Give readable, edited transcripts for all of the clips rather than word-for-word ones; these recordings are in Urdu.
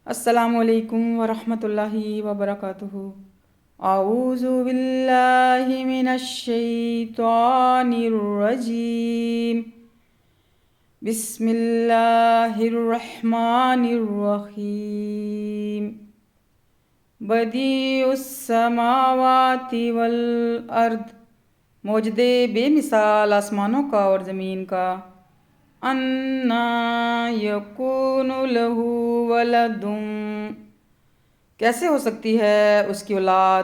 السلام علیکم ورحمۃ اللہ وبرکاتہ۔ اعوذ باللہ من الشیطان الرجیم، بسم اللہ الرحمن الرحیم۔ بدیع السماوات والارض، موجد بے مثال آسمانوں کا اور زمین کا۔ انا یکون لہ ولد، کیسے ہو سکتی ہے اس کی اولاد۔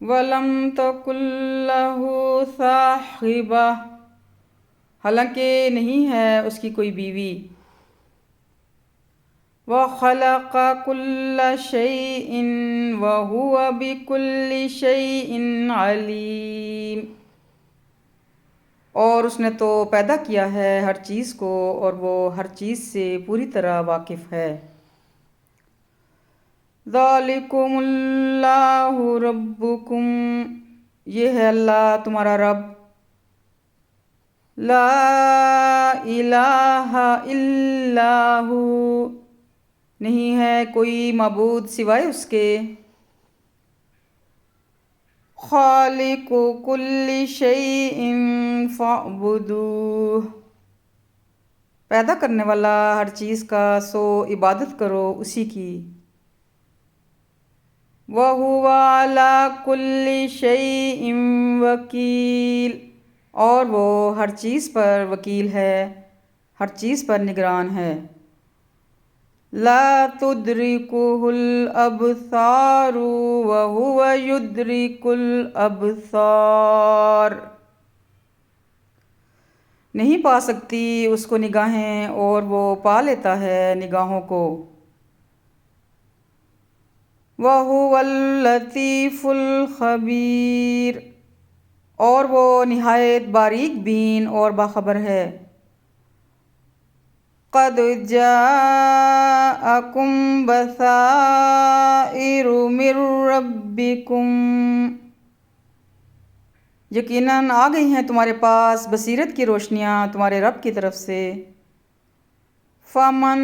ولم تکن لہ صاحبہ، حالانکہ نہیں ہے اس کی کوئی بیوی۔ وخلق کل شیء وہو بکل شیء علیم، اور اس نے تو پیدا کیا ہے ہر چیز کو اور وہ ہر چیز سے پوری طرح واقف ہے۔ ذالکم اللہ ربکم، یہ ہے اللہ تمہارا رب۔ لا الہ الا ہو، نہیں ہے کوئی معبود سوائے اس کے۔ خالق کل شیء فاعبدوہ، پیدا کرنے والا ہر چیز کا، سو عبادت کرو اسی کی۔ وَهُوَ عَلَى كُلِّ شَيْءٍ وَكِيلٌ، اور وہ ہر چیز پر وکیل ہے، ہر چیز پر نگران ہے۔ لا تدرکہ الابصار وهو یدرک الابصار، نہیں پا سکتی اس کو نگاہیں اور وہ پا لیتا ہے نگاہوں کو۔ وَهُوَ اللطیف الخبیر، اور وہ نہایت باریک بین اور باخبر ہے۔ قد جاءکم بصائر من ربکم، یقیناً آ گئی ہیں تمہارے پاس بصیرت کی روشنیاں تمہارے رب کی طرف سے۔ فمن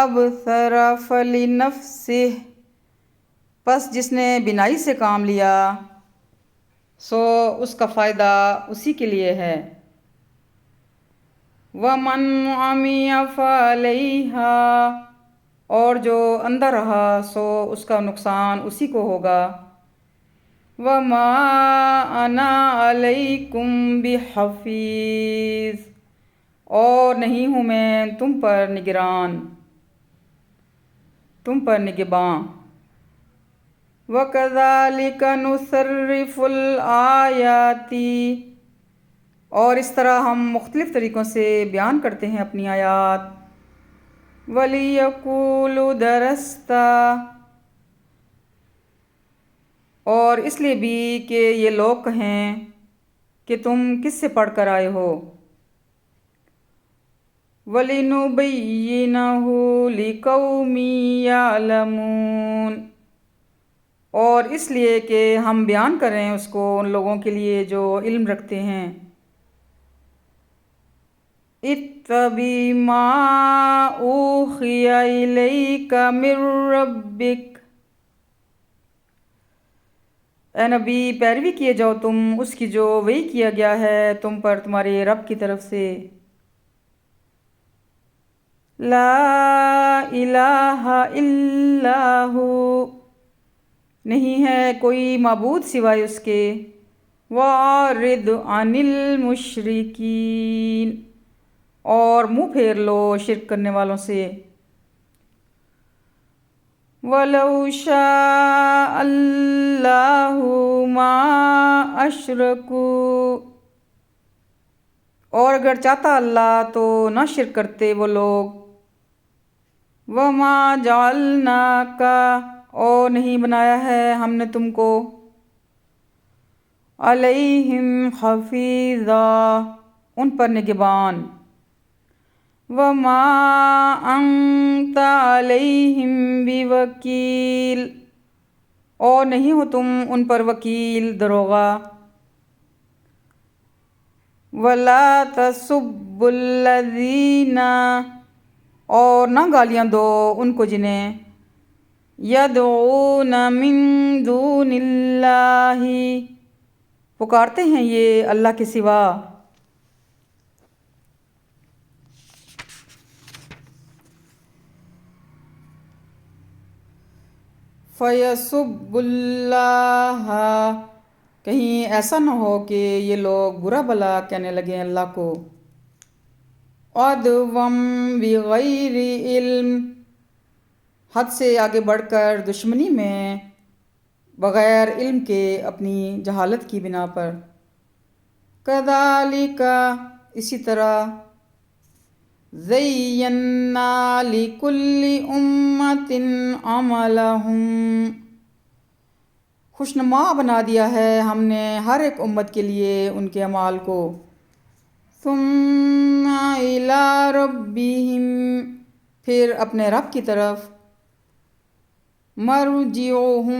ابصر فلنفسہ، پس جس نے بینائی سے کام لیا سو اس کا فائدہ اسی کے لیے ہے۔ ومن عمی فعلیہا، اور جو اندھا رہا سو اس کا نقصان اسی کو ہوگا۔ وما انا علیکم بحفیظ، اور نہیں ہوں میں تم پر نگران، تم پر نگہباں۔ وَكَذَلِكَ نُصَرِّفُ الْآيَاتِ، اور اس طرح ہم مختلف طریقوں سے بیان کرتے ہیں اپنی آیات۔ وَلِيَقُولُوا دَرَسْتَ، اور اس لیے بھی کہ یہ لوگ کہیں کہ تم کس سے پڑھ کر آئے ہو۔ وَلِنُبَيِّنَهُ لِقَوْمٍ يَعْلَمُونَ، اور اس لیے کہ ہم بیان کریں اس کو ان لوگوں کے لیے جو علم رکھتے ہیں۔ اتَّبِعْ مَا أُوحِیَ إِلَيْکَ مِن رَبِّکَ، اے نبی پیروی کیے جاؤ تم اس کی جو وحی کیا گیا ہے تم پر تمہارے رب کی طرف سے۔ لا الہ الا ہو، نہیں ہے کوئی معبود سوائے اس کے۔ وَأَعْرِضْ عَنِ الْمُشْرِکِينَ، اور منہ پھیر لو شرک کرنے والوں سے۔ وَلَوْ شَاءَ اللَّهُ مَا أَشْرَكُوا، اور اگر چاہتا اللہ تو نہ شرک کرتے وہ لوگ۔ وَمَا جَعَلْنَاكَ، اور نہیں بنایا ہے ہم نے تم کو۔ عَلَيْهِمْ حَفِيظًا، ان پر نگہبان۔ وَمَا أَنْتَ عَلَيْهِمْ بِوَكِيلٍ، اور نہیں ہو تم ان پر وکیل داروغہ۔ وَلَا تَسُبُّوا الَّذِينَ، اور نہ گالیاں دو ان کو جنہیں یدعون من دون اللہ پکارتے ہیں یہ اللہ کے سوا. فَيَسُبُّ اللَّهَ کہیں ایسا نہ ہو کہ یہ لوگ برا بھلا کہنے لگیں اللہ کو. عدوًا بغیر علم حد سے آگے بڑھ کر دشمنی میں بغیر علم کے اپنی جہالت کی بنا پر. کذالک اسی طرح زینا لکل امۃ عملہم خوشنما بنا دیا ہے ہم نے ہر ایک امت کے لیے ان کے اعمال کو. ثم الی ربہم پھر اپنے رب کی طرف مرجعہم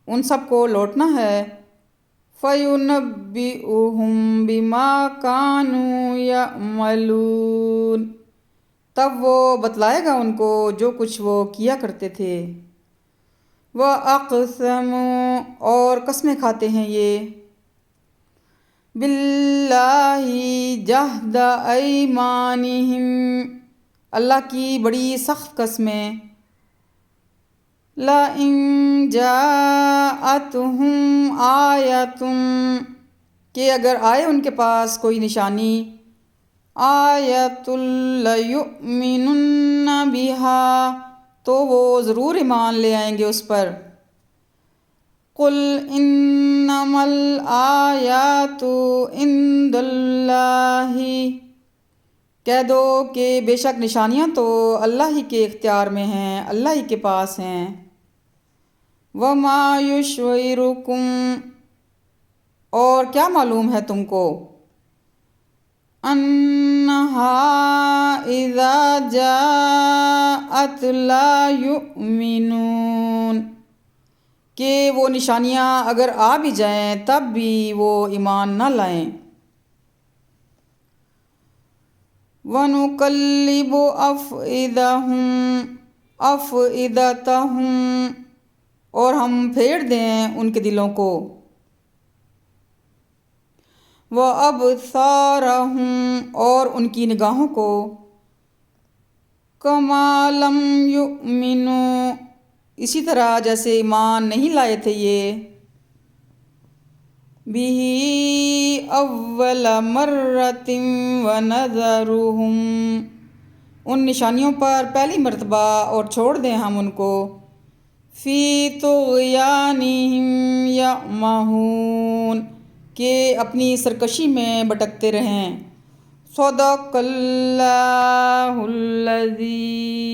ان سب کو لوٹنا ہے. فَيُنَبِّئُهُم بِمَا كَانُوا يَعْمَلُونَ تب وہ بتلائے گا ان کو جو کچھ وہ کیا کرتے تھے. وَأَقْسَمُوا اور قسمیں کھاتے ہیں یہ بِاللَّهِ جَهْدَ أَيْمَانِهِمْ اللہ کی بڑی سخت قسمیں. لَئِن جَاءَتْهُمْ آیَةٌ کہ اگر آئے ان کے پاس کوئی نشانی آیَةٌ لَيُؤْمِنُنَّ بِهَا تو وہ ضرور ایمان لے آئیں گے اس پر. قُلْ إِنَّمَا الْآيَاتُ عِندَ اللَّهِ کہہ دو کہ بے شک نشانیاں تو اللہ ہی کے اختیار میں ہیں، اللہ ہی کے پاس ہیں. وَمَا يُشْعِرُكُمْ اور کیا معلوم ہے تم کو أَنَّهَا إِذَا جَاءَتْ لَا يُؤْمِنُونَ کہ وہ نشانیاں اگر آ بھی جائیں تب بھی وہ ایمان نہ لائیں. وَنُقَلِّبُ أَفْئِدَتَهُمْ اور ہم پھیر دیں ان کے دلوں کو. وَأَبْصَارَهُمْ اور ان کی نگاہوں کو. كَمَا لَمْ يُؤْمِنُوا اسی طرح جیسے ایمان نہیں لائے تھے یہ بِهِ أَوَّلَ مَرَّةٍ وَنَذَرُهُمْ ان نشانیوں پر پہلی مرتبہ اور چھوڑ دیں ہم ان کو فی طغیانہم یعمہون کہ اپنی سرکشی میں بھٹکتے رہیں. صدق اللہ العظیم.